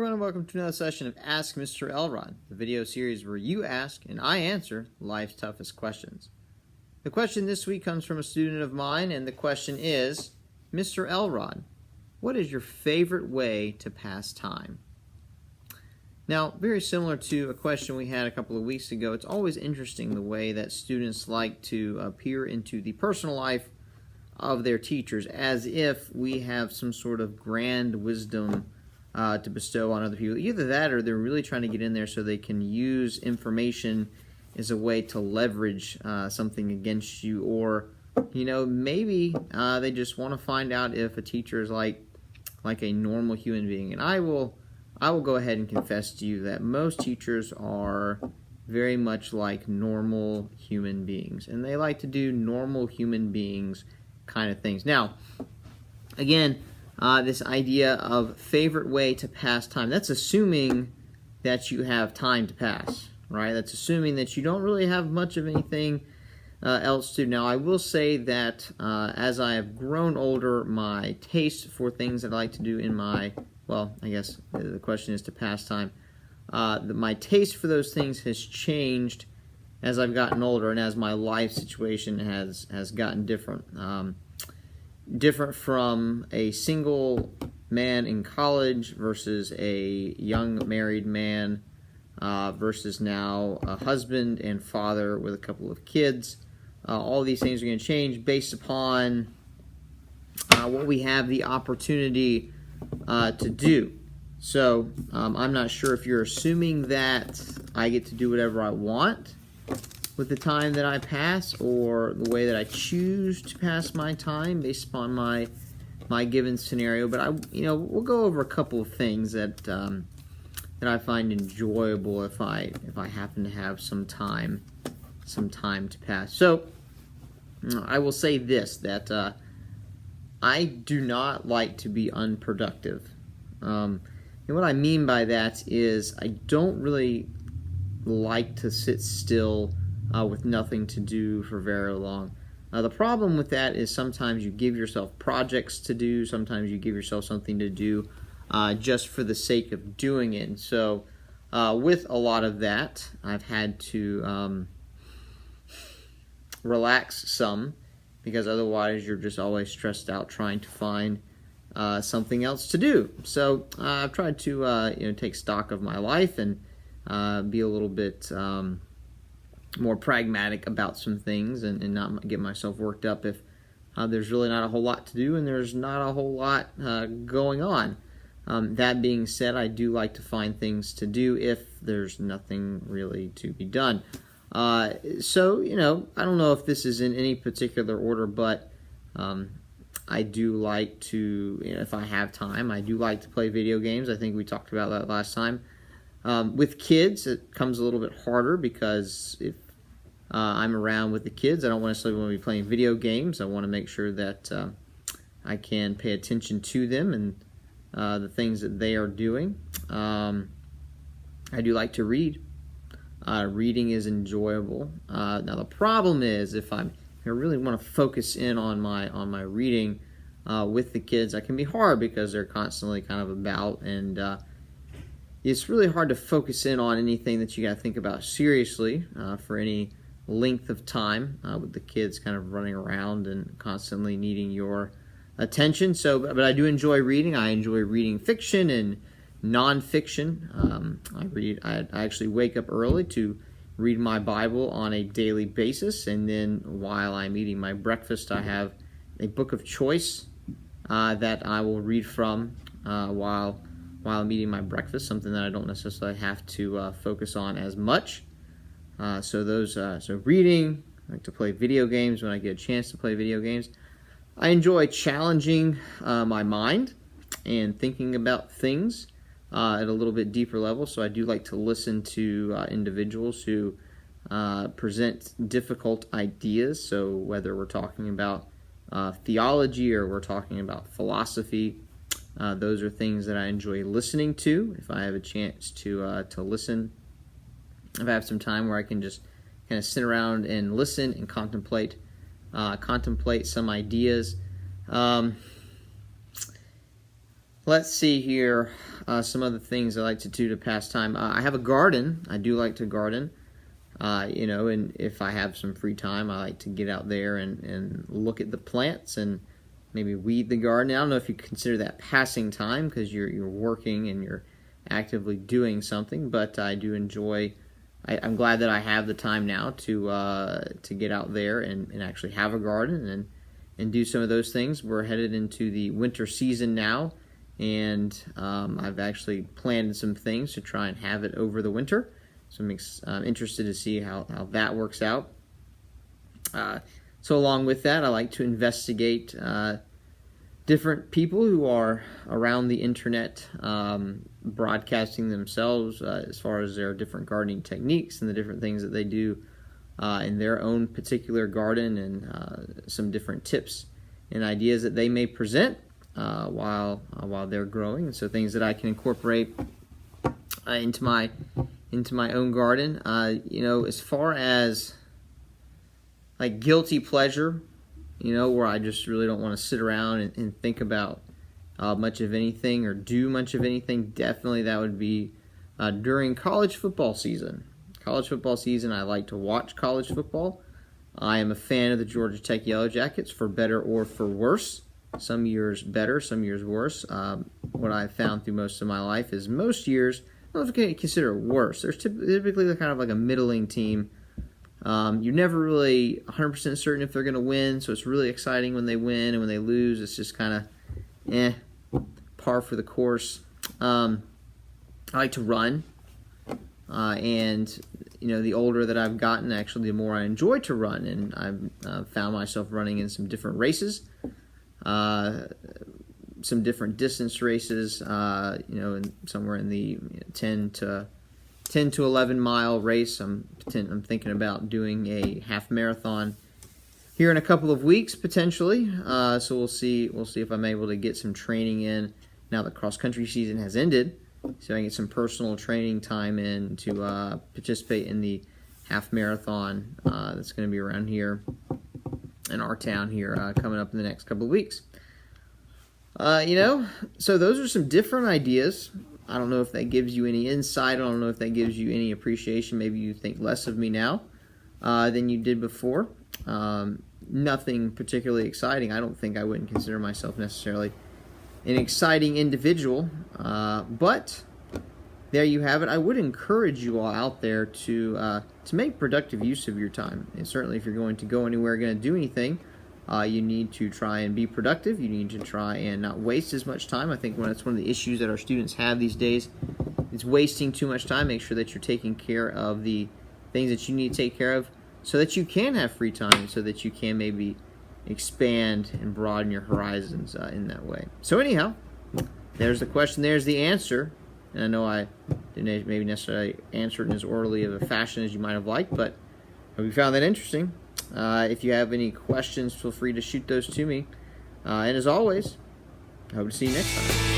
everyone, and welcome to another session of Ask Mr. Elrod, the video series where you ask and I answer life's toughest questions. The question this week comes from a student of mine, and the question is, Mr. Elrod, what is your favorite way to pass time? Now, very similar to a question we had a couple of weeks ago, it's always interesting the way that students like to peer into the personal life of their teachers as if we have some sort of grand wisdom to bestow on other people. Either that or they're really trying to get in there so they can use information as a way to leverage something against you, or maybe they just want to find out if a teacher is like a normal human being. And I will go ahead and confess to you that most teachers are very much like normal human beings, and they like to do normal human beings kind of things. Now, again, this idea of favorite way to pass time, that's assuming that you have time to pass, right? That's assuming that you don't really have much of anything else to do. Now, I will say that as I have grown older, my taste for things that I like to do in my, well, I guess the question is to pass time, my taste for those things has changed as I've gotten older and as my life situation has gotten different. Different from a single man in college versus a young married man versus now a husband and father with a couple of kids. All these things are going to change based upon what we have the opportunity to do. So I'm not sure if you're assuming that I get to do whatever I want with the time that I pass, or the way that I choose to pass my time based upon my given scenario. But we'll go over a couple of things that I find enjoyable if I happen to have some time to pass. So I will say this, that I do not like to be unproductive. And what I mean by that is I don't really like to sit still with nothing to do for very long. The problem with that is sometimes you give yourself projects to do, sometimes you give yourself something to do just for the sake of doing it. And so with a lot of that, I've had to relax some, because otherwise you're just always stressed out trying to find something else to do. So I've tried to take stock of my life and be a little bit more pragmatic about some things, and not get myself worked up if there's really not a whole lot to do and there's not a whole lot going on. That being said, I do like to find things to do if there's nothing really to be done. So, I don't know if this is in any particular order, but I do like to, if I have time, I do like to play video games. I think we talked about that last time. With kids, it comes a little bit harder, because if I'm around with the kids, I don't necessarily want to be playing video games. I want to make sure that I can pay attention to them and the things that they are doing. I do like to read. Reading is enjoyable. Now the problem is, if I really want to focus in on my reading with the kids, that can be hard because they're constantly kind of about, and it's really hard to focus in on anything that you got to think about seriously for any length of time with the kids kind of running around and constantly needing your attention. So, but I do enjoy reading. I enjoy reading fiction and nonfiction. I actually wake up early to read my Bible on a daily basis, and then while I'm eating my breakfast, I have a book of choice that I will read from while I'm eating my breakfast, something that I don't necessarily have to focus on as much. So reading, I like to play video games when I get a chance to play video games. I enjoy challenging my mind and thinking about things at a little bit deeper level. So I do like to listen to individuals who present difficult ideas. So whether we're talking about theology or we're talking about philosophy, those are things that I enjoy listening to. If I have a chance to listen, if I have some time where I can just kind of sit around and listen and contemplate some ideas. Let's see here. Some other things I like to do to pass time. I have a garden. I do like to garden. And if I have some free time, I like to get out there and look at the plants and maybe weed the garden. I don't know if you consider that passing time because you're working and you're actively doing something, but I do enjoy. I'm glad that I have the time now to get out there and actually have a garden and do some of those things. We're headed into the winter season now, and I've actually planned some things to try and have it over the winter. So I'm interested to see how that works out. So along with that, I like to investigate different people who are around the internet broadcasting themselves as far as their different gardening techniques and the different things that they do in their own particular garden, and some different tips and ideas that they may present while they're growing. And so things that I can incorporate into my own garden. As far as like guilty pleasure, where I just really don't want to sit around and think about much of anything or do much of anything, definitely that would be during college football season. College football season, I like to watch college football. I am a fan of the Georgia Tech Yellow Jackets, for better or for worse. Some years better, some years worse. What I've found through most of my life is most years, I don't know if you can consider it worse. There's typically kind of like a middling team. You're never really 100% certain if they're going to win, so it's really exciting when they win, and when they lose, it's just kind of par for the course. I like to run, and the older that I've gotten, actually, the more I enjoy to run, and I've found myself running in some different races, some different distance races, and somewhere in the 10 to 11 mile race. I'm thinking about doing a half marathon here in a couple of weeks potentially. So we'll see if I'm able to get some training in now that cross country season has ended. So I can get some personal training time in to participate in the half marathon that's going to be around here in our town here coming up in the next couple of weeks. So those are some different ideas. I don't know if that gives you any insight. I don't know if that gives you any appreciation. Maybe you think less of me now than you did before. Nothing particularly exciting. I don't think I wouldn't consider myself necessarily an exciting individual. But there you have it. I would encourage you all out there to make productive use of your time. And certainly if you're going to go anywhere, going to do anything, you need to try and be productive. You need to try and not waste as much time. I think that's one of the issues that our students have these days. It's wasting too much time. Make sure that you're taking care of the things that you need to take care of so that you can have free time, so that you can maybe expand and broaden your horizons in that way. So anyhow, there's the question. There's the answer. And I know I didn't maybe necessarily answer it in as orderly of a fashion as you might have liked, but I hope you found that interesting. If you have any questions, feel free to shoot those to me. And as always, I hope to see you next time.